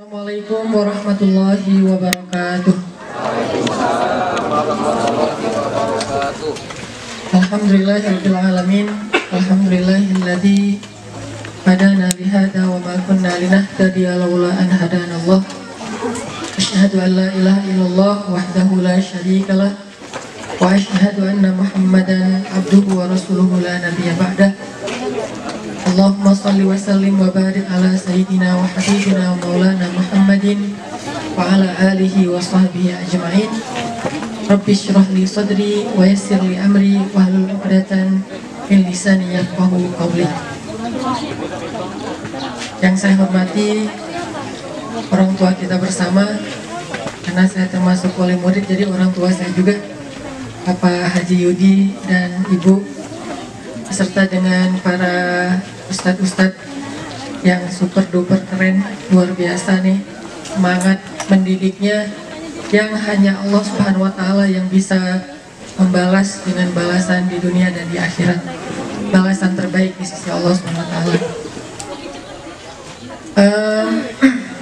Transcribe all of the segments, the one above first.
Assalamualaikum warahmatullahi wabarakatuh. Alhamdulillahirabbil alamin. Alhamdulillahilladzi hadana lihada wa ma kunna linahtadiya laula an hadanallah. Asyhadu an la ilaha illallah wahdahu la syarika lah wa asyhadu anna Muhammadan abduhu wa rasuluhu la nabiyya ba'dah. Allahumma salli wa sallim wa barik ala sayyidina wa habibina wa maulana Muhammadin wa ala alihi wa sahbihi ajma'in. Rabbi syrah li sadri wa yassir li amri wa hlul 'uqdatan min lisani yafqahu qawli. Yang saya hormati orang tua kita bersama, karena saya termasuk wali murid, jadi orang tua saya juga, Bapak Haji Yudi dan Ibu, beserta dengan para ustadz-ustadz yang super duper keren, luar biasa nih, semangat mendidiknya, yang hanya Allah Subhanahu wa Ta'ala yang bisa membalas dengan balasan di dunia dan di akhirat, balasan terbaik di sisi Allah Subhanahu wa Ta'ala.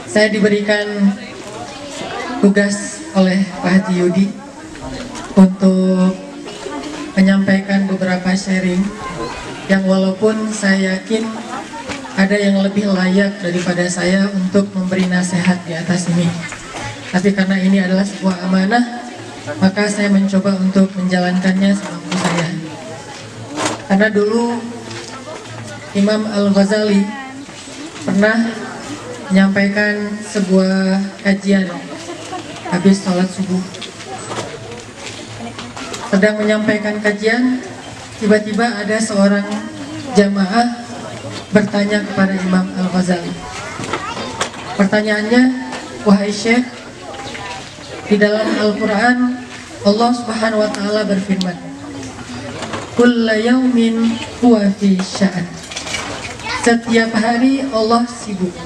Saya diberikan tugas oleh Pak Haji Yudi untuk menyampaikan beberapa sharing yang walaupun saya yakin ada yang lebih layak daripada saya untuk memberi nasihat di atas ini, tapi karena ini adalah sebuah amanah, maka saya mencoba untuk menjalankannya semampu saya. Karena dulu Imam Al-Ghazali pernah menyampaikan sebuah kajian habis sholat subuh. Sedang menyampaikan kajian, tiba-tiba ada seorang jamaah bertanya kepada Imam Al-Ghazali. Pertanyaannya, wahai Syekh, di dalam Al-Quran Allah Subhanahu wa Ta'ala berfirman, kulla yaumin huwa fi sya'an. Setiap hari Allah sibuk.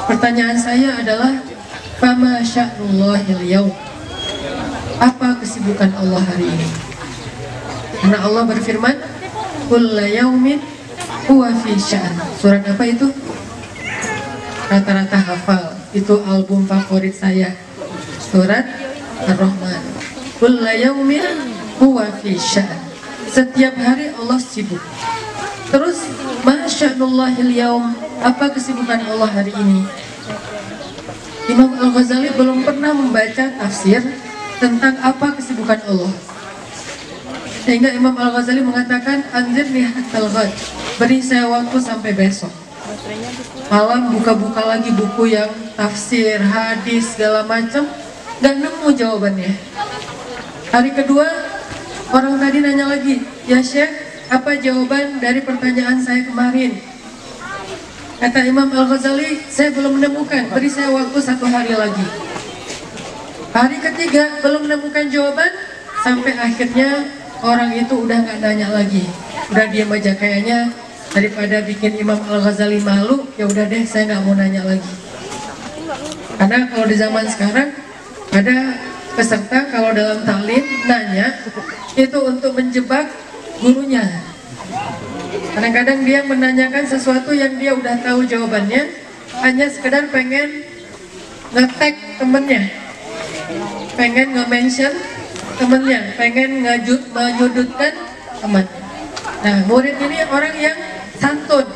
Pertanyaan saya adalah, fama sya'nullahil yaum. Apa kesibukan Allah hari ini? Karena Allah berfirman, kulla yaumin huwa fi sya'an. Surat apa itu? Rata-rata hafal. Itu album favorit saya, Surat Ar-Rahman. Kulla yaumin huwa fi sya'an. Setiap hari Allah sibuk. Terus, ma sya'nullahil yaum. Apa kesibukan Allah hari ini? Imam Al-Ghazali belum pernah membaca tafsir tentang apa kesibukan Allah. Sehingga Imam Al-Ghazali mengatakan, anzirni hatal ghad, beri saya waktu sampai besok. Malam buka-buka lagi buku yang tafsir, hadis, segala macam, gak nemu jawabannya. Hari kedua, orang tadi nanya lagi, ya Syekh, apa jawaban dari pertanyaan saya kemarin? Kata Imam Al-Ghazali, saya belum menemukan, beri saya waktu 1 hari lagi. Hari ketiga, belum menemukan jawaban, sampai akhirnya orang itu udah nggak nanya lagi, udah diam aja, kayaknya daripada bikin Imam Al-Ghazali malu, ya udah deh, saya nggak mau nanya lagi. Karena kalau di zaman sekarang ada peserta kalau dalam taklim nanya itu untuk menjebak gurunya. Kadang-kadang dia menanyakan sesuatu yang dia udah tahu jawabannya, hanya sekedar pengen nge-tag temennya, pengen nge-mention temennya, pengen menyudutkan temannya. Nah, murid ini orang yang santun,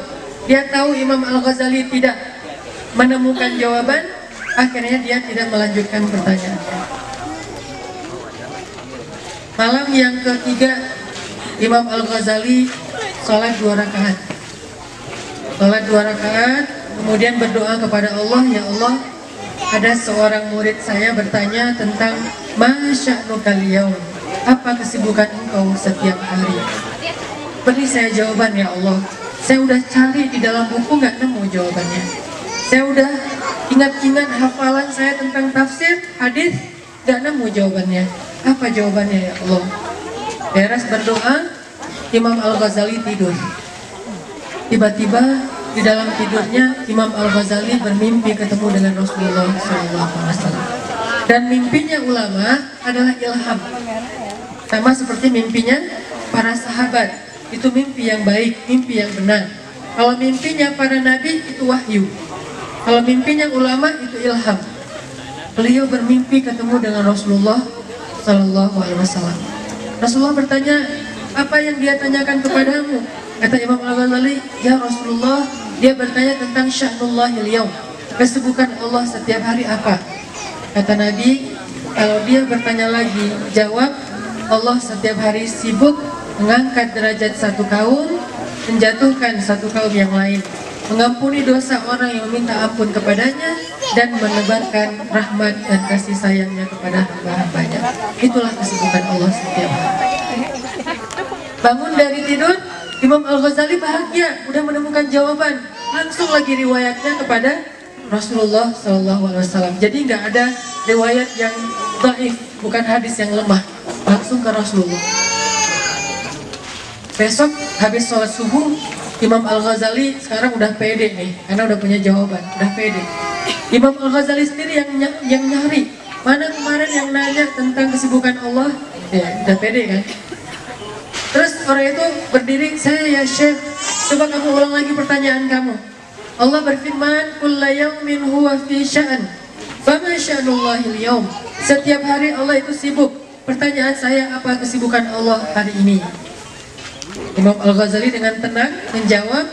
dia tahu Imam Al-Ghazali tidak menemukan jawaban, akhirnya dia tidak melanjutkan pertanyaannya. Malam yang ketiga, Imam Al-Ghazali sholat 2 rakaat. Sholat 2 rakaat, kemudian berdoa kepada Allah, ya Allah, ada seorang murid saya bertanya tentang masya'nukal yaum, apa kesibukan engkau setiap hari? Beri saya jawaban ya Allah. Saya udah cari di dalam buku nggak nemu jawabannya. Saya udah ingat-ingat hafalan saya tentang tafsir, hadis, nggak nemu jawabannya. Apa jawabannya ya Allah? Beres berdoa, Imam Al-Ghazali tidur. Tiba-tiba di dalam tidurnya Imam Al-Ghazali bermimpi ketemu dengan Rasulullah SAW. Dan mimpinya ulama adalah ilham, sama seperti mimpinya para sahabat. Itu mimpi yang baik, mimpi yang benar. Kalau mimpinya para nabi itu wahyu. Kalau mimpinya ulama itu ilham. Beliau bermimpi ketemu dengan Rasulullah Sallallahu Alaihi Wasallam. Rasulullah bertanya, apa yang dia tanyakan kepadamu? Kata Imam Al-Ghazali, ya Rasulullah, dia bertanya tentang sya'nullahil yaum, kesibukan Allah setiap hari apa? Kata Nabi, kalau dia bertanya lagi, jawab, Allah setiap hari sibuk mengangkat derajat satu kaum, menjatuhkan satu kaum yang lain, mengampuni dosa orang yang meminta ampun kepadanya, dan menebarkan rahmat dan kasih sayangnya kepada hamba-hambanya. Itulah kesibukan Allah setiap hari. Bangun dari tidur, Imam Al-Ghazali bahagia, udah menemukan jawaban. Langsung lagi riwayatnya kepada Rasulullah SAW. Jadi nggak ada riwayat yang dhaif, bukan hadis yang lemah. Langsung ke Rasulullah. Besok habis sholat subuh, Imam Al-Ghazali sekarang udah pede nih, karena udah punya jawaban, udah pede. Imam Al-Ghazali sendiri yang nyari, mana kemarin yang nanya tentang kesibukan Allah, ya udah pede kan. Terus orang itu berdiri, saya ya Syekh, coba kamu ulang lagi pertanyaan kamu. Allah berfirman, kulla yaumin huwa fi sya'an, fama sya'nullahil yaum. Setiap hari Allah itu sibuk. Pertanyaan saya, apa kesibukan Allah hari ini? Imam Al-Ghazali dengan tenang menjawab,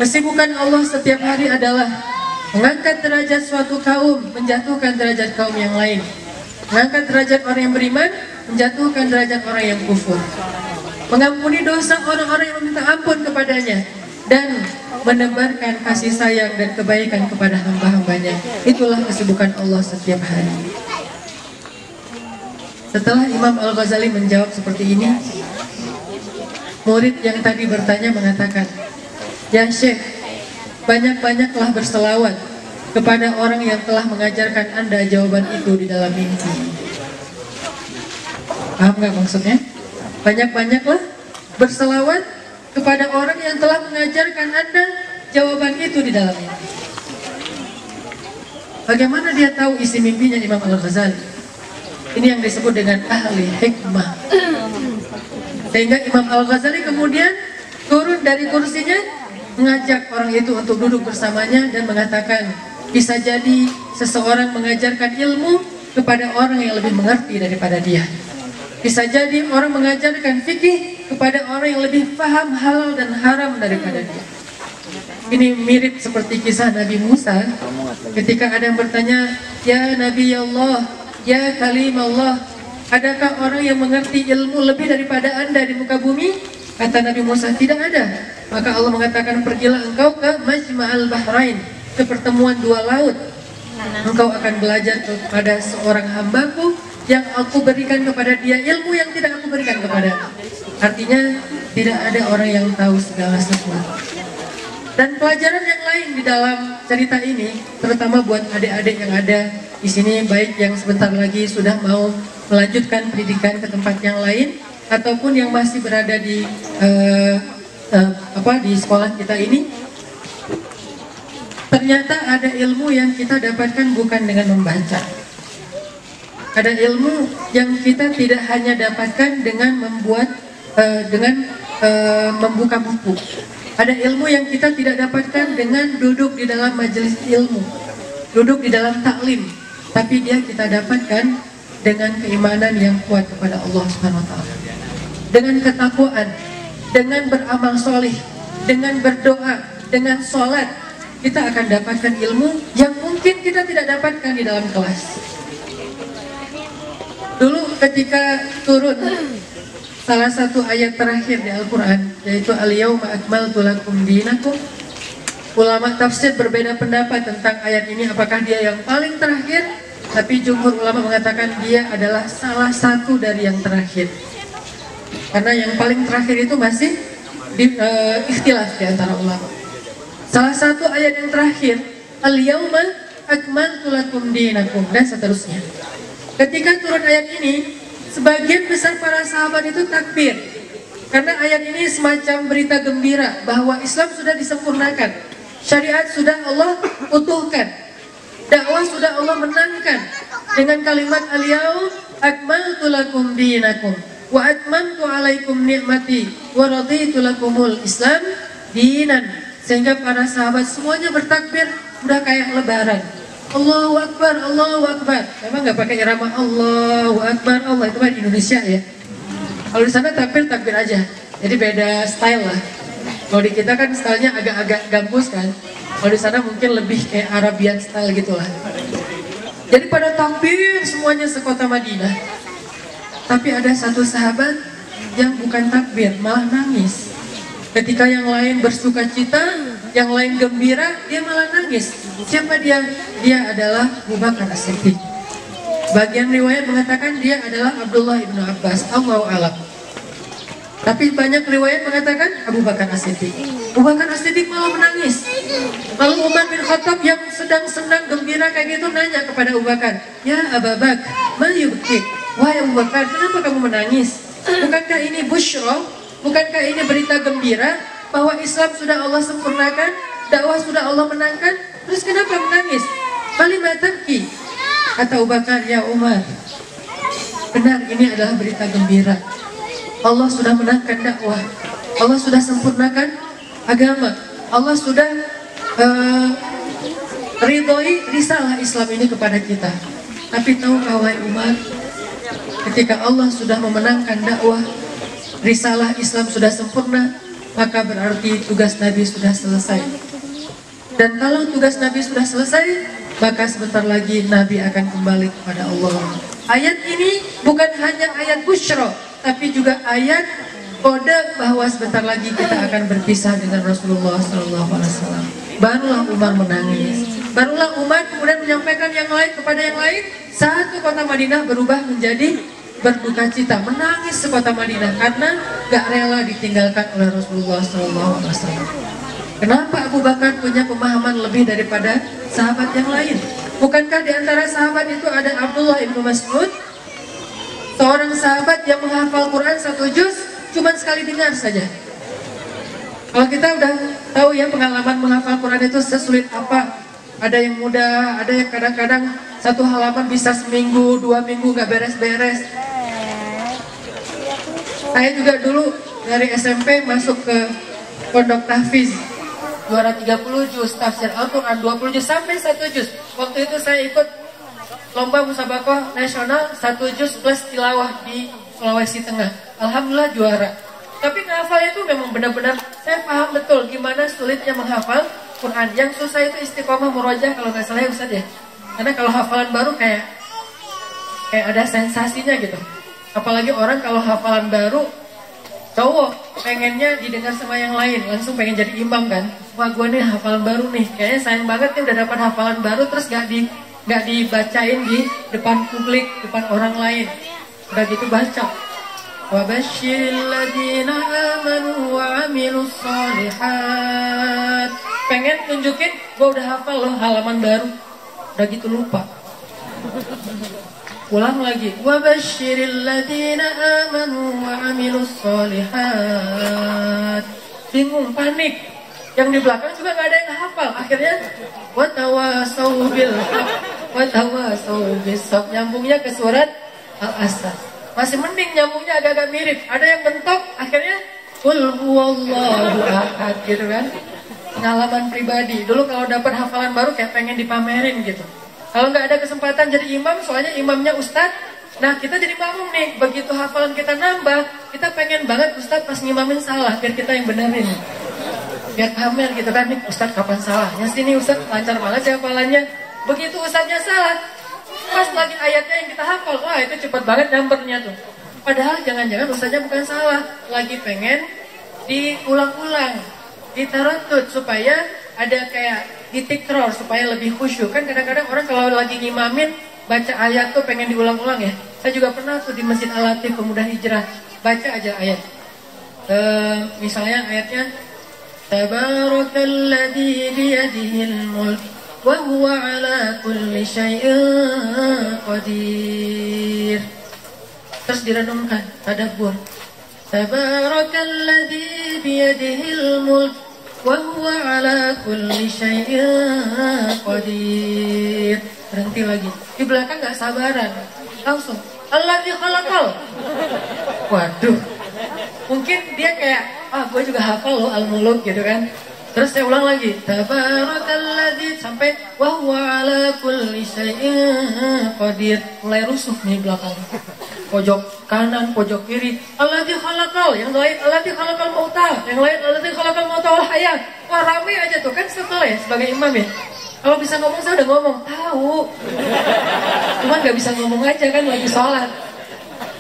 kesibukan Allah setiap hari adalah mengangkat derajat suatu kaum, menjatuhkan derajat kaum yang lain, mengangkat derajat orang yang beriman, menjatuhkan derajat orang yang kufur, mengampuni dosa orang-orang yang meminta ampun kepadanya, dan menebarkan kasih sayang dan kebaikan kepada hamba-hambanya. Itulah kesibukan Allah setiap hari. Setelah Imam Al-Ghazali menjawab seperti ini, murid yang tadi bertanya mengatakan, ya Syekh, banyak-banyaklah berselawat kepada orang yang telah mengajarkan Anda jawaban itu di dalam mimpi. Paham nggak maksudnya? Banyak-banyaklah berselawat kepada orang yang telah mengajarkan Anda jawaban itu di dalam mimpi. Bagaimana dia tahu isi mimpinya Imam Al-Ghazali? Ini yang disebut dengan ahli hikmah. Sehingga Imam Al-Ghazali kemudian turun dari kursinya, mengajak orang itu untuk duduk bersamanya dan mengatakan, bisa jadi seseorang mengajarkan ilmu kepada orang yang lebih mengerti daripada dia. Bisa jadi orang mengajarkan fikih kepada orang yang lebih paham halal dan haram daripada dia. Ini mirip seperti kisah Nabi Musa ketika ada yang bertanya, ya Nabi Allah, ya Kalim Allah, adakah orang yang mengerti ilmu lebih daripada Anda di muka bumi? Kata Nabi Musa, tidak ada. Maka Allah mengatakan, pergilah engkau ke Majma'al Bahrain, ke pertemuan dua laut. Engkau akan belajar kepada seorang hambaku yang aku berikan kepada dia ilmu yang tidak aku berikan kepada. Artinya tidak ada orang yang tahu segala sesuatu. Dan pelajaran yang lain di dalam cerita ini, terutama buat adik-adik yang ada di sini, baik yang sebentar lagi sudah mau melanjutkan pendidikan ke tempat yang lain, ataupun yang masih berada di di sekolah kita ini, ternyata ada ilmu yang kita dapatkan bukan dengan membaca. Ada ilmu yang kita tidak hanya dapatkan dengan membuka buku. Ada ilmu yang kita tidak dapatkan dengan duduk di dalam majelis ilmu, duduk di dalam taklim, tapi dia kita dapatkan dengan keimanan yang kuat kepada Allah Subhanahu wa taala. Dengan ketakwaan, dengan beramal solih, dengan berdoa, dengan sholat, kita akan dapatkan ilmu yang mungkin kita tidak dapatkan di dalam kelas. Dulu ketika turun salah satu ayat terakhir di Al-Quran, yaitu Al-Yawma akmaltu lakum dinakum, ulama tafsir berbeda pendapat tentang ayat ini, apakah dia yang paling terakhir, tapi jumhur ulama mengatakan dia adalah salah satu dari yang terakhir. Karena yang paling terakhir itu masih ikhtilaf di antara ulama. Salah satu ayat yang terakhir, Al-Yawma akmaltu lakum dinakum, dan seterusnya. Ketika turun ayat ini, sebagian besar para sahabat itu takbir, karena ayat ini semacam berita gembira bahwa Islam sudah disempurnakan, syariat sudah Allah utuhkan, dakwah sudah Allah menangkan dengan kalimat al-yaum akmaltu lakum dinakum wa atmamtu alaikum ni'mati wa raditu lakumul Islam dinan. Sehingga para sahabat semuanya bertakbir udah kayak lebaran. Allahu Akbar, Allahu Akbar. Memang nggak pakai irama Allahu Akbar, Allah itu kan Indonesia ya. Kalau di sana takbir aja, jadi beda style lah. Kalau di kita kan stylenya agak-agak gambus kan. Kalau di sana mungkin lebih kayak Arabian style gitulah. Jadi pada takbir semuanya sekota Madinah. Tapi ada satu sahabat yang bukan takbir, malah nangis. Ketika yang lain bersuka cita, yang lain gembira, dia malah nangis. Siapa dia? Dia adalah Abu Bakar As-Siddiq. Bagian riwayat mengatakan dia adalah Abdullah ibnu Abbas, Allahu a'lam. Tapi banyak riwayat mengatakan Abu Bakar As-Siddiq. Abu Bakar As-Siddiq malah menangis. Lalu Umar bin Khattab yang sedang senang gembira kayak gitu nanya kepada Abu Bakar, "Ya Abu Bakar, ma yubkik?" Wahai Abu Bakar, kenapa kamu menangis? Bukankah ini busyra? Bukankah ini berita gembira bahwa Islam sudah Allah sempurnakan, dakwah sudah Allah menangkan? Terus kenapa menangis? Kalimat tabki. Kata Abu Bakar, ya Umar, benar ini adalah berita gembira. Allah sudah menangkan dakwah, Allah sudah sempurnakan agama, Allah sudah ridhoi risalah Islam ini kepada kita. Tapi tahukah wahai Umar, ketika Allah sudah memenangkan dakwah, risalah Islam sudah sempurna, maka berarti tugas Nabi sudah selesai. Dan kalau tugas Nabi sudah selesai, maka sebentar lagi Nabi akan kembali kepada Allah. Ayat ini bukan hanya ayat busyra, tapi juga ayat kode bahwa sebentar lagi kita akan berpisah dengan Rasulullah SAW. Barulah Umar menangis. Barulah Umar kemudian menyampaikan yang lain kepada yang lain. Satu kota Madinah berubah menjadi berduka cita, menangis sekota Madinah karena gak rela ditinggalkan oleh Rasulullah SAW. Kenapa Abu Bakar punya pemahaman lebih daripada sahabat yang lain? Bukankah di antara sahabat itu ada Abdullah ibnu Mas'ud, seorang sahabat yang menghafal Quran 1 juz cuma sekali dengar saja. Kalau kita udah tahu ya pengalaman menghafal Quran itu sesulit apa. Ada yang mudah, ada yang kadang-kadang satu halaman bisa seminggu, 2 minggu gak beres-beres. Saya juga dulu dari SMP masuk ke pondok tahfiz, juara 30 juz tafsir Al-Quran, 20 juz sampai 1 juz. Waktu itu saya ikut lomba musabaqah nasional 1 juz plus tilawah di Sulawesi Tengah. Alhamdulillah juara. Tapi menghafalnya itu memang benar-benar saya paham betul gimana sulitnya menghafal Quran. Yang susah itu istiqomah murojaah kalau nggak salah ya Ustaz ya. Karena kalau hafalan baru kayak ada sensasinya gitu. Apalagi orang kalau hafalan baru, cowok pengennya didengar sama yang lain, langsung pengen jadi imam kan. Wah gue nih hafalan baru nih, kayaknya sayang banget nih udah dapat hafalan baru terus gak dibacain di depan publik, depan orang lain. Udah gitu baca. Wa basyiril ladzina amanu wa amilus shalihat. Pengen tunjukin gue udah hafal loh halaman baru. Udah gitu lupa. Ulang lagi. Wa basyiril ladzina amanu wa amilus shalihat. Bingung, panik. Yang di belakang juga gak ada yang hafal. Akhirnya wa tawasau bil haq wa tawasau bis sabr. Nyambungnya ke surat Al-Asr. Masih mending nyambungnya agak-agak mirip. Ada yang bentok, akhirnya qul huwallahu ahad gitu kan. Pengalaman pribadi. Dulu kalau dapat hafalan baru kayak pengen dipamerin gitu. Kalau nggak ada kesempatan jadi imam, soalnya imamnya ustadz, nah kita jadi makmum nih, begitu hafalan kita nambah, kita pengen banget ustadz pas ngimamin salah, biar kita yang benerin. Biar pamer gitu kan, nih ustadz kapan salahnya sih nih ustadz, lancar banget sih hafalannya. Begitu ustadznya salah, pas lagi ayatnya yang kita hafal, wah itu cepet banget numbernya tuh. Padahal jangan-jangan ustadznya bukan salah, lagi pengen diulang-ulang, ditaratut supaya ada kayak ditikror supaya lebih khusyuk. Kan kadang-kadang orang kalau lagi ngimamin baca ayat tuh pengen diulang-ulang ya. Saya juga pernah tuh di Masjid Al-Latif Pemuda Hijrah baca aja ayat. Misalnya ayatnya Tabarakalladzi biyadihil mulk wa huwa ala kulli syai'in qadir. Terus direnungkan, tadabbur. Tabarakalladzi biyadihil mulk wa huwa ala kulli syai'in qadir. Berhenti lagi. Di belakang gak sabaran. Langsung Alladzi khalaqal. Waduh. Mungkin dia kayak, gue juga hafal loh Al-Muluk gitu kan. Terus saya ulang lagi, tabarakalladzi sampai wa huwa ala kulli syai'in qadir. Mulai rusuh nih belakang. Pojok kanan, pojok kiri. Alladzi khalaqal, yang lain alladzi khalaqal mauta, yang lain alladzi khalaqal mauta wal hayat. Wah, rame aja tuh kan setelah ya sebagai imam ya. Kalau bisa ngomong saya udah ngomong, tahu. Cuman nggak bisa ngomong aja kan lagi sholat.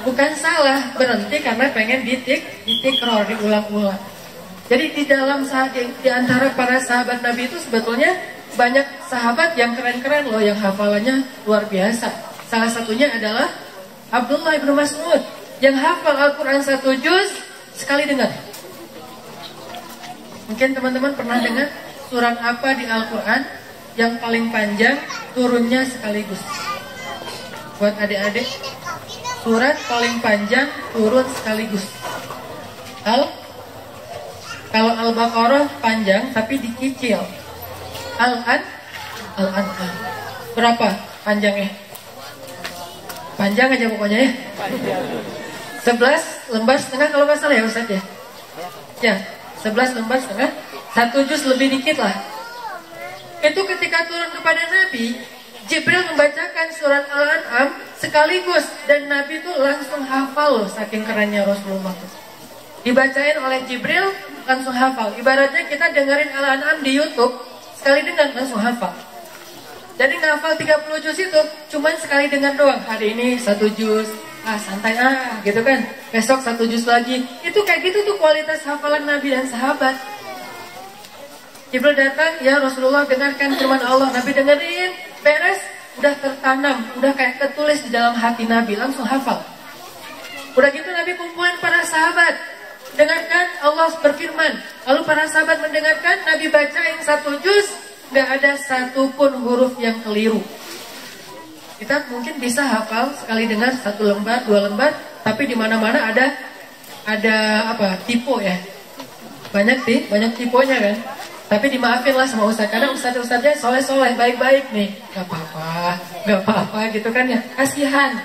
Bukan salah, berhenti karena pengen ditikrar, diulang-ulang. Jadi di dalam di antara para sahabat Nabi itu sebetulnya banyak sahabat yang keren-keren loh, yang hafalannya luar biasa. Salah satunya adalah Abdullah bin Mas'ud yang hafal Al-Quran 1 juz sekali dengar. Mungkin teman-teman pernah dengar surat apa di Al-Quran yang paling panjang turunnya sekaligus? Buat adik-adik, surat paling panjang turun sekaligus. Kalau Al-Baqarah panjang tapi dicicil. Al-An'am. Berapa panjangnya? Panjang aja pokoknya ya. 11 lembar setengah kalau nggak salah ya Ustaz ya. Ya, 11 lembar setengah. 1 juz lebih dikit lah. Itu ketika turun kepada Nabi, Jibril membacakan surat Al-An'am sekaligus dan Nabi itu langsung hafal loh, saking kerennya Rasulullah. Dibacain oleh Jibril langsung hafal. Ibaratnya kita dengerin Al-An'am di YouTube, sekali dengar langsung hafal. Jadi ngafal 30 juz itu cuman sekali dengar doang. Hari ini 1 juz, santai gitu kan. Besok 1 juz lagi. Itu kayak gitu tuh kualitas hafalan Nabi dan sahabat. Jibril datang, ya Rasulullah dengarkan firman Allah. Nabi dengerin, beres, udah tertanam, udah kayak tertulis di dalam hati Nabi, langsung hafal. Udah gitu Nabi kumpulin para sahabat, dengarkan Allah berfirman. Lalu para sahabat mendengarkan, Nabi bacain 1 juz, gak ada satupun huruf yang keliru. Kita mungkin bisa hafal sekali dengar 1 lembar, 2 lembar, tapi di mana-mana ada apa? Tipe ya. Banyak tiponya kan. Tapi dimaafin lah sama Ustaz, karena Ustaz-Ustaznya soleh-soleh, baik-baik nih. Gak apa-apa gitu kan ya. Kasihan.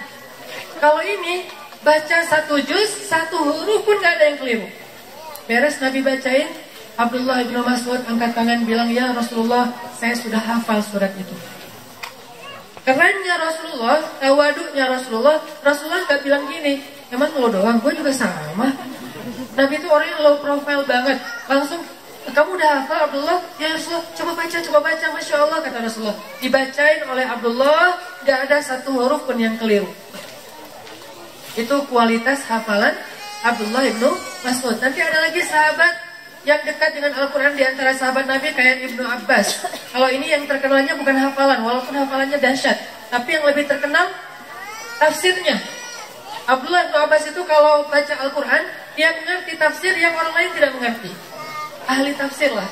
Kalau ini baca 1 juz, 1 huruf pun gak ada yang keliru. Beres Nabi bacain, Abdullah bin Mas'ud angkat tangan bilang, ya Rasulullah, saya sudah hafal surat itu. Kerennya Rasulullah, tawaduknya Rasulullah gak bilang gini, emang lo doang, gue juga sama. Nabi itu orang yang low profile banget. Langsung, kamu udah hafal Abdullah? Ya Rasulullah, coba baca, Masya Allah, kata Rasulullah. Dibacain oleh Abdullah, gak ada 1 huruf pun yang keliru. Itu kualitas hafalan Abdullah bin Mas'ud. Nanti ada lagi sahabat yang dekat dengan Al-Quran di antara sahabat Nabi kayak Ibnu Abbas. Kalau ini yang terkenalnya bukan hafalan, walaupun hafalannya dahsyat, tapi yang lebih terkenal tafsirnya. Abdullah bin Abbas itu kalau baca Al-Quran, dia mengerti tafsir yang orang lain tidak mengerti. Ahli tafsir lah.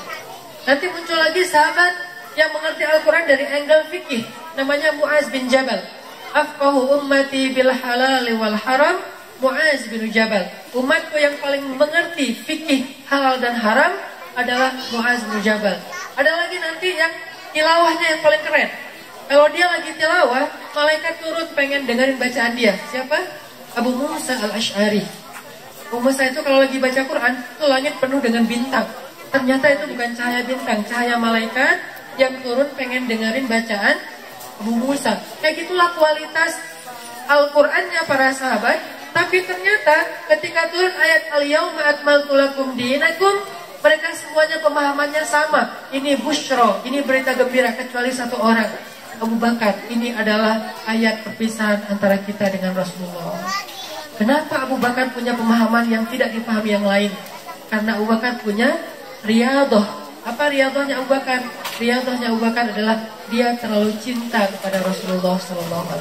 Nanti muncul lagi sahabat yang mengerti Al-Quran dari angle fikih, namanya Mu'az bin Jabal. Afqahu ummati bil halal wal haram, Mu'az bin Jabal. Umatku yang paling mengerti fikih halal dan haram adalah Mu'az bin Jabal. Ada lagi nanti yang tilawahnya yang paling keren. Kalau dia lagi tilawah, malaikat turun pengen dengerin bacaan dia. Siapa? Abu Musa al-Ash'ari. Abu Musa itu kalau lagi baca Quran, itu langit penuh dengan bintang. Ternyata itu bukan cahaya bintang, cahaya malaikat yang turun pengen dengerin bacaan Abu Musa. Kayak gitulah kualitas Al-Qurannya para sahabat. Tapi ternyata ketika turun ayat Al-Yawma akmaltu lakum dinakum, mereka semuanya pemahamannya sama. Ini busyra, ini berita gembira, kecuali 1 orang, Abu Bakar. Ini adalah ayat perpisahan antara kita dengan Rasulullah. Kenapa Abu Bakar punya pemahaman yang tidak dipahami yang lain? Karena Abu Bakar punya riyadhah. Apa riyadhahnya Abu Bakar? Riyadhahnya Abu Bakar adalah dia terlalu cinta kepada Rasulullah SAW.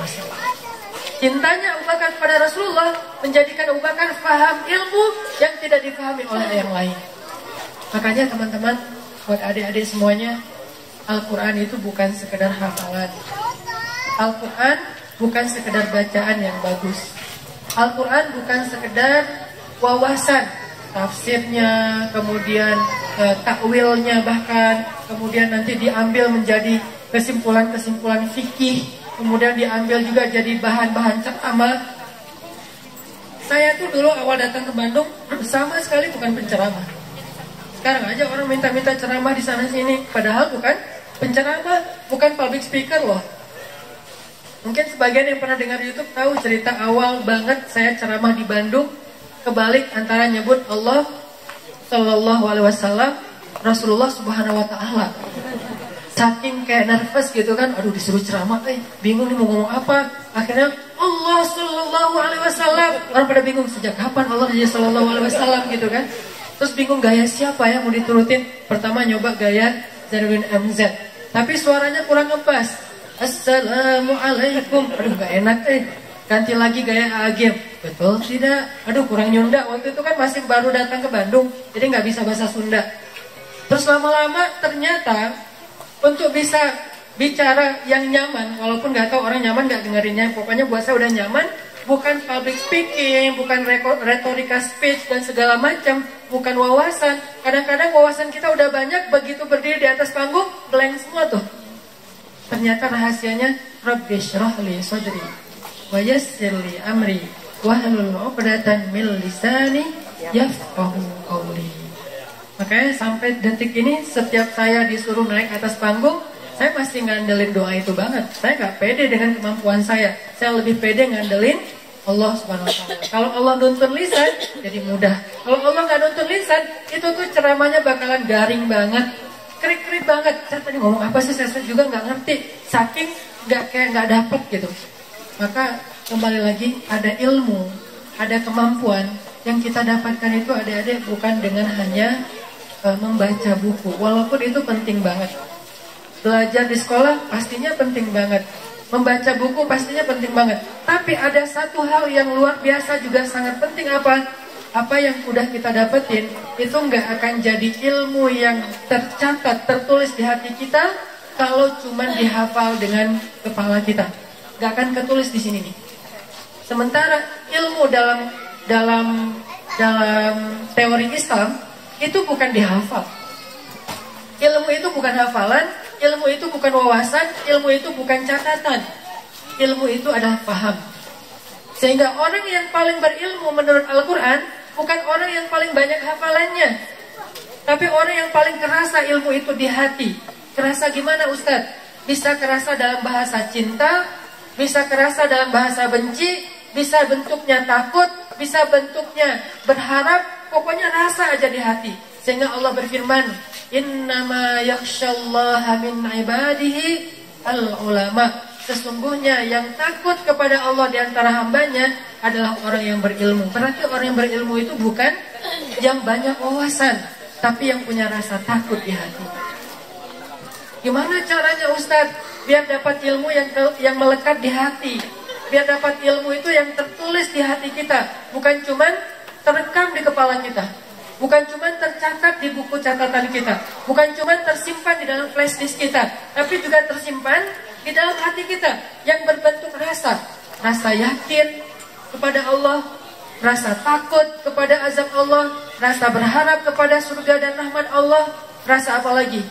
Cintanya Abu Bakar kepada Rasulullah menjadikan Abu Bakar paham ilmu yang tidak dipahami oleh yang lain. Makanya teman-teman, buat adik-adik semuanya, Al-Quran itu bukan sekedar hafalan. Al-Quran bukan sekedar bacaan yang bagus. Al-Quran bukan sekedar wawasan, tafsirnya, kemudian takwilnya bahkan, kemudian nanti diambil menjadi kesimpulan-kesimpulan fikih, kemudian diambil juga jadi bahan-bahan ceramah. Saya tuh dulu awal datang ke Bandung sama sekali bukan penceramah. Sekarang aja orang minta-minta ceramah di sana sini, padahal bukan penceramah, bukan public speaker loh. Mungkin sebagian yang pernah dengar YouTube tahu cerita awal banget saya ceramah di Bandung, kebalik antara nyebut Allah Sallallahu Alaihi Wasallam, Rasulullah Subhanahu Wa Taala. Saking kayak nervous gitu kan, aduh disuruh ceramah, bingung nih mau ngomong apa. Akhirnya Allah Sallallahu Alaihi Wasallam, orang pada bingung sejak kapan Allah jadi Sallallahu Alaihi Wasallam gitu kan. Terus bingung gaya siapa ya mau diturutin. Pertama nyoba gaya Zarwin MZ, tapi suaranya kurang ngepas. Assalamualaikum, aduh gak enak ganti lagi gaya Agim, betul tidak? Aduh kurang nyunda, waktu itu kan masih baru datang ke Bandung, jadi gak bisa bahasa Sunda. Terus lama-lama ternyata untuk bisa bicara yang nyaman, walaupun gak tahu orang nyaman gak dengerinnya, pokoknya buat saya udah nyaman, bukan public speaking, bukan retorika speech dan segala macam, bukan wawasan. Kadang-kadang wawasan kita udah banyak, begitu berdiri di atas panggung blank semua tuh. Ternyata rahasianya Rabbi shrah li sadri wa yassir li amri wahlul 'uqdatam min lisani yafqahu qawli. Makanya sampai detik ini setiap saya disuruh naik atas panggung, saya masih ngandelin doa itu banget. Saya gak pede dengan kemampuan saya lebih pede ngandelin Allah Subhanahu Wa Taala. Kalau Allah nuntun lisan jadi mudah. Kalau Allah gak nuntun lisan, itu tuh ceramahnya bakalan garing banget, krik-krik banget. Saya tadi ngomong apa sih, saya juga nggak ngerti, saking nggak dapet gitu. Maka kembali lagi, ada ilmu, ada kemampuan yang kita dapatkan itu adik-adik bukan dengan hanya membaca buku, walaupun itu penting banget. Belajar di sekolah pastinya penting banget, membaca buku pastinya penting banget. Tapi ada satu hal yang luar biasa juga sangat penting. Apa yang udah kita dapetin itu nggak akan jadi ilmu yang tercatat, tertulis di hati kita kalau cuman dihafal dengan kepala kita. Nggak akan ketulis di sini nih. Sementara ilmu dalam teori Islam itu bukan dihafal. Ilmu itu bukan hafalan, ilmu itu bukan wawasan, ilmu itu bukan catatan. Ilmu itu adalah paham. Sehingga orang yang paling berilmu menurut Al-Quran bukan orang yang paling banyak hafalannya, tapi orang yang paling kerasa ilmu itu di hati. Kerasa gimana Ustadz? Bisa kerasa dalam bahasa cinta, bisa kerasa dalam bahasa benci, bisa bentuknya takut, bisa bentuknya berharap, pokoknya rasa aja di hati. Sehingga Allah berfirman, innama yakhsyallaha min ibadihi al-ulama. Sesungguhnya yang takut kepada Allah di antara hambanya adalah orang yang berilmu. Berarti orang yang berilmu itu bukan yang banyak wawasan, tapi yang punya rasa takut di hati. Gimana caranya Ustadz biar dapat ilmu yang melekat di hati? Biar dapat ilmu itu yang tertulis di hati kita, bukan cuman terekam di kepala kita, bukan cuman tercatat di buku catatan kita, bukan cuman tersimpan di dalam flash disk kita, tapi juga tersimpan di dalam hati kita yang berbentuk rasa yakin kepada Allah, rasa takut kepada azab Allah, rasa berharap kepada surga dan rahmat Allah, rasa apa lagi?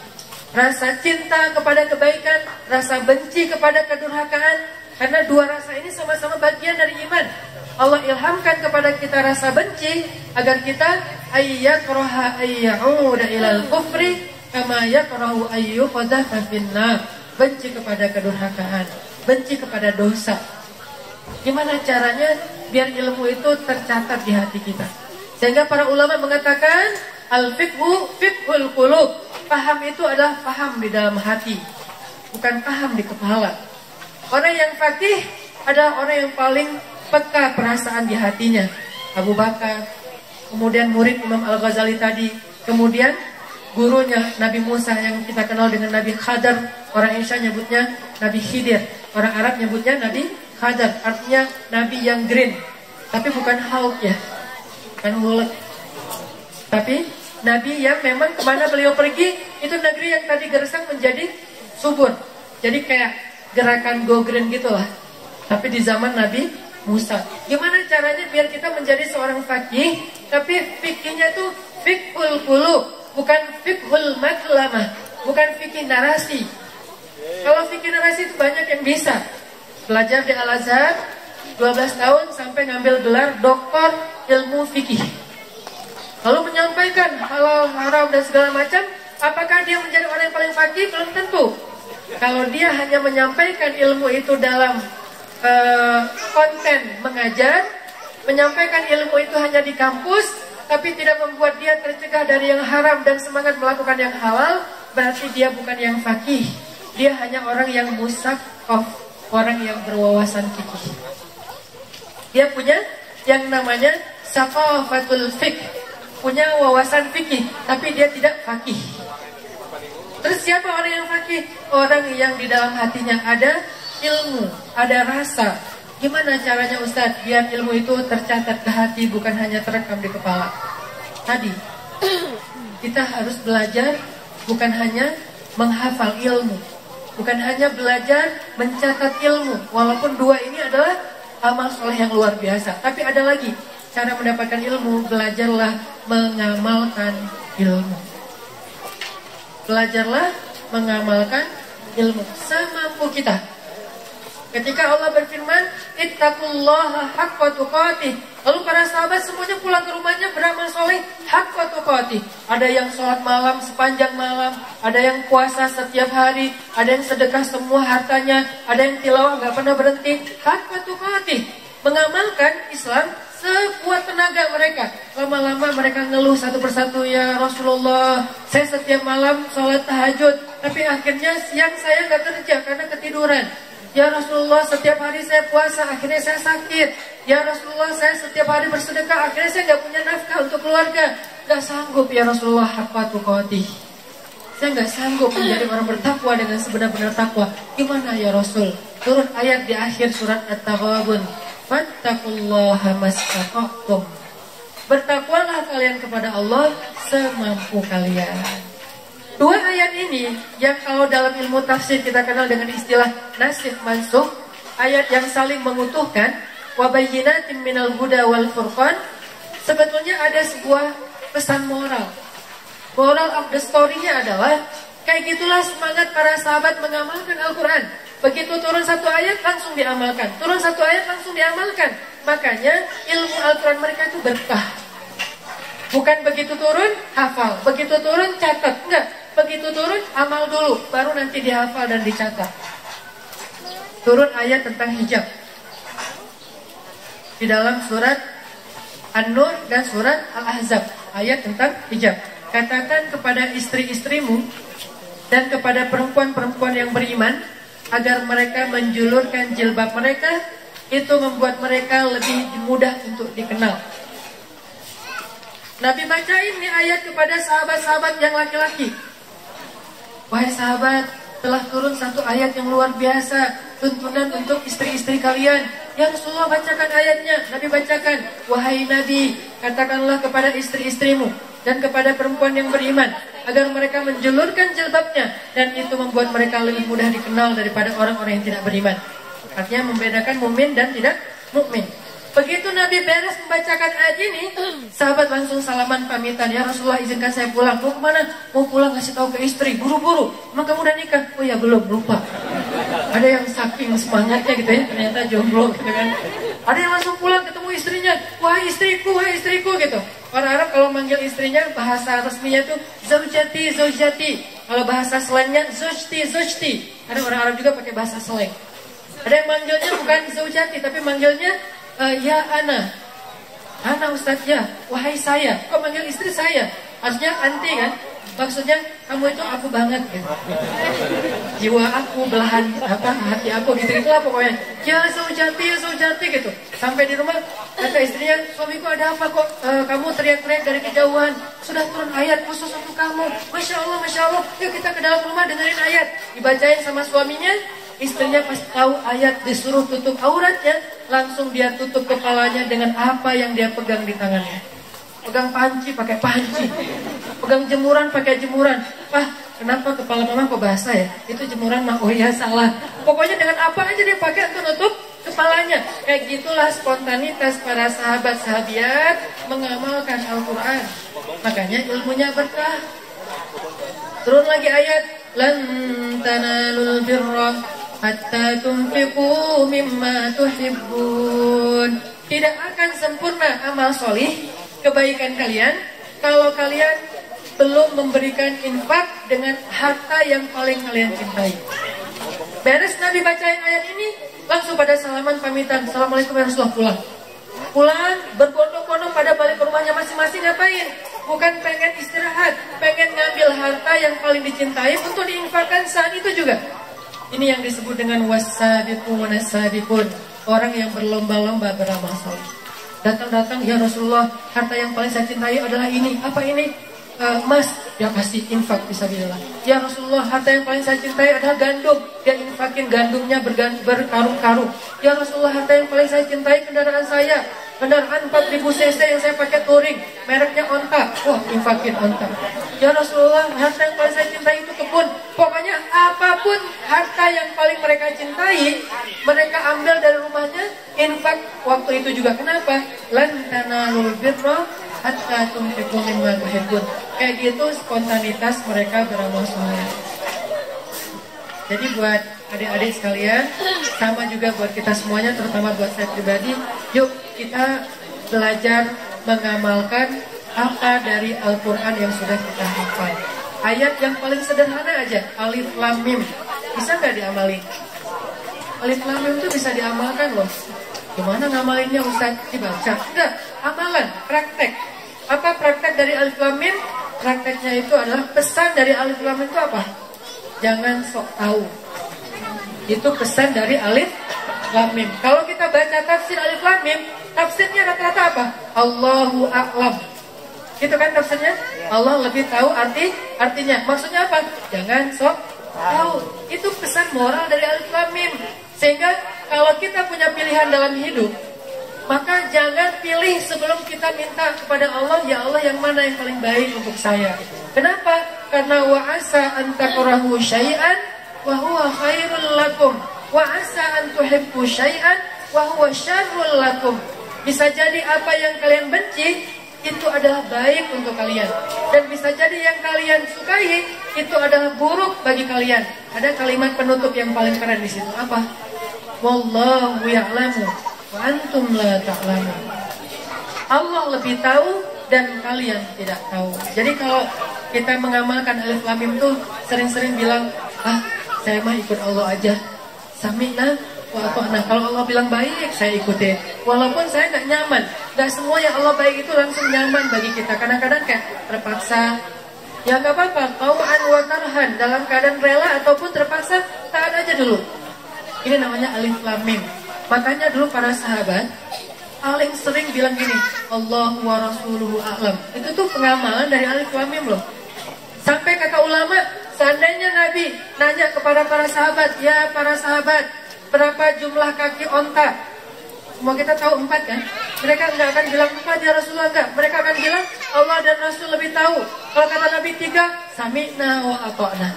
Rasa cinta kepada kebaikan, rasa benci kepada kedurhakaan. Karena dua rasa ini sama-sama bagian dari iman. Allah ilhamkan kepada kita rasa benci agar kita ayyakraha ayyauda ilal kufri kama yakrahu ayyuqadha finnar. Benci kepada kedurhakaan, benci kepada dosa. Gimana caranya biar ilmu itu tercatat di hati kita? Sehingga para ulama mengatakan al-fiqhu fiqhul qulub. Paham itu adalah paham di dalam hati, bukan paham di kepala. Orang yang faqih adalah orang yang paling peka perasaan di hatinya. Abu Bakar, kemudian murid Imam Al-Ghazali tadi, kemudian gurunya Nabi Musa yang kita kenal dengan Nabi Khadar. Orang Indonesia nyebutnya Nabi Khidir, orang Arab nyebutnya Nabi Khadar, artinya Nabi yang green, tapi bukan Hulk ya, bukan Hulk, tapi Nabi yang memang kemana beliau pergi itu negeri yang tadi gersang menjadi subur. Jadi kayak gerakan go green gitulah, tapi di zaman Nabi Musa. Gimana caranya biar kita menjadi seorang faqih, tapi fikihnya tuh fiqhul qulub, bukan fiqhul maklamah, bukan fikih narasi. Kalau fikih narasi itu banyak yang bisa. Belajar di Al-Azhar 12 tahun sampai ngambil gelar doktor ilmu fikih. lalu menyampaikan halal, haram dan segala macam, apakah dia menjadi orang yang paling faqih? Belum tentu. Kalau dia hanya menyampaikan ilmu itu dalam konten mengajar, menyampaikan ilmu itu hanya di kampus, tapi tidak membuat dia tercegah dari yang haram dan semangat melakukan yang halal, berarti dia bukan yang faqih. Dia hanya orang yang musaqqaf, orang yang berwawasan fikih. Dia punya yang namanya saqafatul fiqh, punya wawasan fikih, tapi dia tidak faqih. Terus siapa orang yang faqih? Orang yang di dalam hatinya ada ilmu, ada rasa. Gimana caranya Ustadz biar ilmu itu tercatat ke hati, bukan hanya terekam di kepala? Tadi kita harus belajar bukan hanya menghafal ilmu, bukan hanya belajar mencatat ilmu, walaupun dua ini adalah amal soleh yang luar biasa. Tapi ada lagi cara mendapatkan ilmu, belajarlah mengamalkan ilmu. Belajarlah mengamalkan ilmu semampu kita. Ketika Allah berfirman, ittaqullaha haqqa tuqatih, lalu para sahabat semuanya pulang ke rumahnya beramal soleh haqqa tuqatih. Ada yang sholat malam sepanjang malam, ada yang puasa setiap hari, ada yang sedekah semua hartanya, ada yang tilawah gak pernah berhenti. Haqqa tuqatih, mengamalkan Islam sekuat tenaga mereka. Lama-lama mereka ngeluh satu persatu, ya Rasulullah, saya setiap malam sholat tahajud, tapi akhirnya siang saya gak kerja karena ketiduran. Ya Rasulullah, setiap hari saya puasa, akhirnya saya sakit. Ya Rasulullah, saya setiap hari bersedekah, akhirnya saya gak punya nafkah untuk keluarga. Gak sanggup ya Rasulullah, haqqa tuqatih. Saya gak sanggup menjadi orang bertakwa dengan sebenar-benar takwa. Gimana ya Rasul? Turun ayat di akhir surat At-Taghabun. Fattaqullaha mastata'tum. Bertakwalah kalian kepada Allah semampu kalian. Dua ayat ini yang kalau dalam ilmu tafsir kita kenal dengan istilah nasikh mansukh, ayat yang saling mengutuhkan, wa bayyinatin minal huda wal furqan, sebetulnya ada sebuah pesan moral. Moral of the story-nya adalah kayak gitulah semangat para sahabat mengamalkan Al-Qur'an. Begitu turun satu ayat langsung diamalkan, turun satu ayat langsung diamalkan. Makanya ilmu Al-Qur'an mereka itu berkah. Bukan begitu turun hafal, begitu turun catat, enggak. Begitu turun amal dulu, baru nanti dihafal dan dicatat. Turun ayat tentang hijab di dalam surat An-Nur dan surat Al-Ahzab, ayat tentang hijab. Katakan kepada istri-istrimu dan kepada perempuan-perempuan yang beriman agar mereka menjulurkan jilbab mereka, itu membuat mereka lebih mudah untuk dikenal. Nabi bacain nih ayat kepada sahabat-sahabat yang laki-laki. Wahai sahabat, telah turun satu ayat yang luar biasa, tuntunan untuk istri-istri kalian. Ya Rasulullah, bacakan ayatnya. Nabi bacakan, wahai Nabi, katakanlah kepada istri-istrimu dan kepada perempuan yang beriman agar mereka menjulurkan jilbabnya, dan itu membuat mereka lebih mudah dikenal daripada orang-orang yang tidak beriman. Artinya membedakan mukmin dan tidak mukmin. Begitu Nabi beres membacakan ayat ini, sahabat langsung salaman pamitan. Ya Rasulullah, izinkan saya pulang. Mau kemana? Mau pulang ngasih tahu ke istri, buru-buru. Emang kamu udah nikah? Oh ya belum, lupa. Ada yang saking semangatnya gitu ya, ternyata jomblo gitu kan. Ada yang langsung pulang ketemu istrinya. Wahai istriku gitu. Orang Arab kalau manggil istrinya, bahasa resminya tuh zaujati, zaujati. Kalau bahasa slangnya zujti, zujti. Ada orang Arab juga pakai bahasa slang. Ada yang manggilnya bukan zaujati, tapi manggilnya ya ana Ustaz, ya wahai saya. Kok manggil istri saya? Artinya anti kan? Maksudnya kamu itu aku banget gitu. Jiwa aku, belahan hati aku gitu, itulah pokoknya. Ya zaujati gitu. Sampai di rumah kata istrinya, suamiku ada apa kok kamu teriak-teriak dari kejauhan? Sudah turun ayat khusus untuk kamu. Masya Allah. Yuk kita ke dalam rumah dengerin ayat. Dibacain sama suaminya. Istrinya pas tahu ayat disuruh tutup auratnya, langsung dia tutup kepalanya dengan apa yang dia pegang di tangannya. Pegang panci pakai panci, pegang jemuran pakai jemuran. Kenapa kepala mama kok basah ya? Itu jemuran mah, oh ya salah. Pokoknya dengan apa aja dia pakai untuk nutup kepalanya. Kayak gitulah spontanitas para sahabat sahabiat mengamalkan Al-Quran. Makanya ilmunya berkah. Turun lagi ayat, lan tanalul birra hatta tunfiqu mimma tuhibbun. Tidak akan sempurna amal solih, kebaikan kalian, kalau kalian belum memberikan infak dengan harta yang paling kalian cintai. Beres Nabi bacain ayat ini, langsung pada salaman pamitan, Assalamualaikum ya Rasulullah, pulang. Pulang, berbondong-bondong pada balik ke rumahnya masing-masing. Ngapain? Bukan pengen istirahat, pengen ngambil harta yang paling dicintai untuk diinfakkan saat itu juga. Ini yang disebut dengan wasabiqun wasabiqun, orang yang berlomba-lomba beramal saleh. Datang-datang, ya Rasulullah, harta yang paling saya cintai adalah ini. Apa ini? Emas, dia kasih infak fisabilillah. Ya Rasulullah, harta yang paling saya cintai adalah gandum, dia infakin gandumnya berkarung-karung. Ya Rasulullah, harta yang paling saya cintai kendaraan saya, kendaraan 4000 cc yang saya pakai touring, mereknya Onta. Wah, infakin Onta. Ya Rasulullah, harta yang paling saya cintai itu kebun. Pokoknya apapun harta yang paling mereka cintai, mereka ambil dari rumahnya, infak waktu itu juga. Kenapa? Lan tanalul birra hatta tunfiqu mimma tuhibbun. Kayak gitu spontanitas mereka beramal soleh. Jadi buat adik-adik sekalian, sama juga buat kita semuanya, terutama buat saya pribadi, yuk kita belajar mengamalkan apa dari Al-Quran yang sudah kita hafal. Ayat yang paling sederhana aja, Alif Lam Mim, bisa nggak diamalin? Alif Lam Mim itu bisa diamalkan loh. Gimana ngamalinnya Ustaz? Dibaca? Enggak, amalan, praktek. Apa praktek dari Alif Lam Mim? Prakteknya itu adalah pesan dari Alif Lam Mim itu apa? Jangan sok tahu. Itu pesan dari Alif Lam Mim. Kalau kita baca tafsir Alif Lam Mim, tafsirnya rata-rata apa? Allahu a'lam. Gitu kan tafsirnya? Allah lebih tahu artinya. Maksudnya apa? Jangan sok tahu. Itu pesan moral dari Alif Lam Mim. Sehingga kalau kita punya pilihan dalam hidup, maka jangan pilih sebelum kita minta kepada Allah, ya Allah yang mana yang paling baik untuk saya. Kenapa? Karena wa asa an takrahu syai'an wa huwa khairul lakum, wa asa an tuhibbu syai'an wa huwa syarrul lakum. Bisa jadi apa yang kalian benci itu adalah baik untuk kalian, dan bisa jadi yang kalian sukai itu adalah buruk bagi kalian. Ada kalimat penutup yang paling keren di situ. Apa? Wallahu ya'lamu wa antum la ta'lamun. Allah lebih tahu dan kalian tidak tahu. Jadi kalau kita mengamalkan Alif Lam Mim tuh sering-sering bilang, saya mah ikut Allah aja. Sami'na wa ata'na. Kalau Allah bilang baik, saya ikutin. Walaupun saya nggak nyaman. Nggak semua yang Allah baik itu langsung nyaman bagi kita. Kadang-kadang kayak terpaksa. Ya nggak apa-apa. Tau'an wa tarhan. Dalam keadaan rela ataupun terpaksa, taat aja dulu. Ini namanya Alif Lam Mim. Makanya dulu para sahabat paling sering bilang gini, Allahu wa rasuluhu a'lam. Itu tuh pengamalan dari Alif Lam Mim loh. Sampai kata ulama, seandainya Nabi nanya kepada para sahabat, ya para sahabat, berapa jumlah kaki onta? Semua kita tahu 4 kan? Mereka nggak akan bilang 4 ya Rasulullah, enggak. Mereka akan bilang Allah dan Rasul lebih tahu. Kalau kata Nabi 3, sami'na wa ata'na.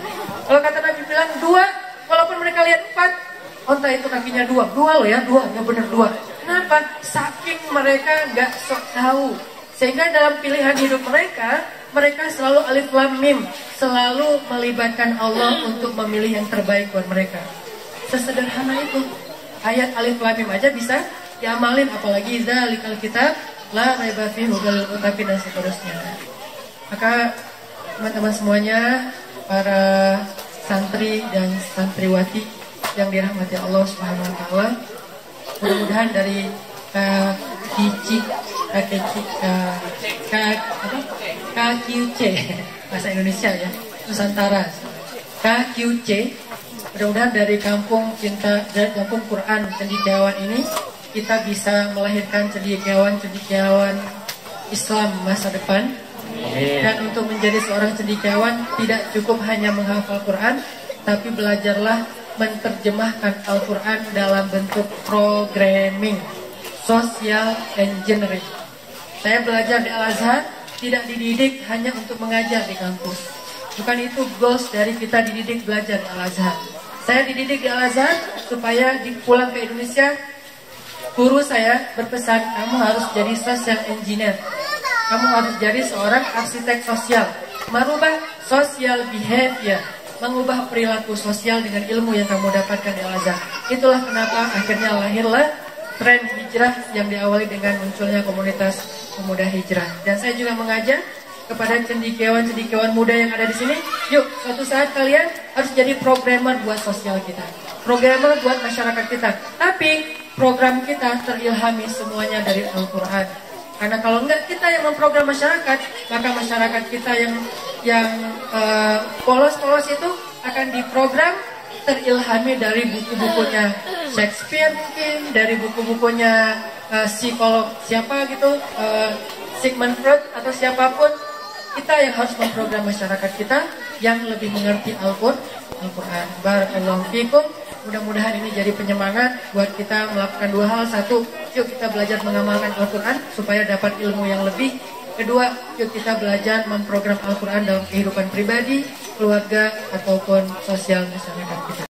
Kalau kata Nabi bilang 2, walaupun mereka lihat 4, onta itu kakinya 2 loh ya, 2, ya bener 2. Kenapa? Saking mereka nggak sok tahu. Sehingga dalam pilihan hidup mereka, mereka selalu Alif Lam Mim, selalu melibatkan Allah untuk memilih yang terbaik buat mereka. Sesederhana itu. Ayat Alif Lam Mim aja bisa diamalin, apalagi dzalikal kitab la raiba fihi hudal muttaqin dan seterusnya. Maka teman-teman semuanya, para santri dan santriwati yang dirahmati Allah Subhanahu wa taala, mudah-mudahan dari KQC bahasa Indonesia ya, Nusantara, KQC, mudah-mudahan dari kampung Quran cendekiawan ini kita bisa melahirkan cendekiawan Islam masa depan. Dan untuk menjadi seorang cendekiawan tidak cukup hanya menghafal Quran, tapi belajarlah menerjemahkan Al-Quran dalam bentuk programming, social engineering. Saya belajar di Al-Azhar, tidak dididik hanya untuk mengajar di kampus. Bukan itu goals dari kita dididik belajar di Al-Azhar. Saya dididik di Al-Azhar supaya pulang ke Indonesia, guru saya berpesan, kamu harus jadi social engineer. Kamu harus jadi seorang arsitek sosial, merubah social behavior, mengubah perilaku sosial dengan ilmu yang kamu dapatkan di Al-Azhar. Itulah kenapa akhirnya lahirlah tren hijrah yang diawali dengan munculnya komunitas pemuda hijrah. Dan saya juga mengajar kepada cendekiawan-cendekiawan muda yang ada di sini, yuk suatu saat kalian harus jadi programmer buat sosial kita, programmer buat masyarakat kita. Tapi program kita terilhami semuanya dari Al-Quran. Karena kalau enggak kita yang memprogram masyarakat, maka masyarakat kita yang polos-polos itu akan diprogram terilhami dari buku-bukunya Shakespeare mungkin, dari buku-bukunya psikolog siapa gitu, Sigmund Freud atau siapapun. Kita yang harus memprogram masyarakat kita yang lebih mengerti Al-Quran. Barakallahu fikum. Mudah-mudahan ini jadi penyemangat buat kita melakukan dua hal. Satu, yuk kita belajar mengamalkan Al-Quran supaya dapat ilmu yang lebih. Kedua, yuk kita belajar memprogram Al-Quran dalam kehidupan pribadi, keluarga, ataupun sosial masyarakat kita.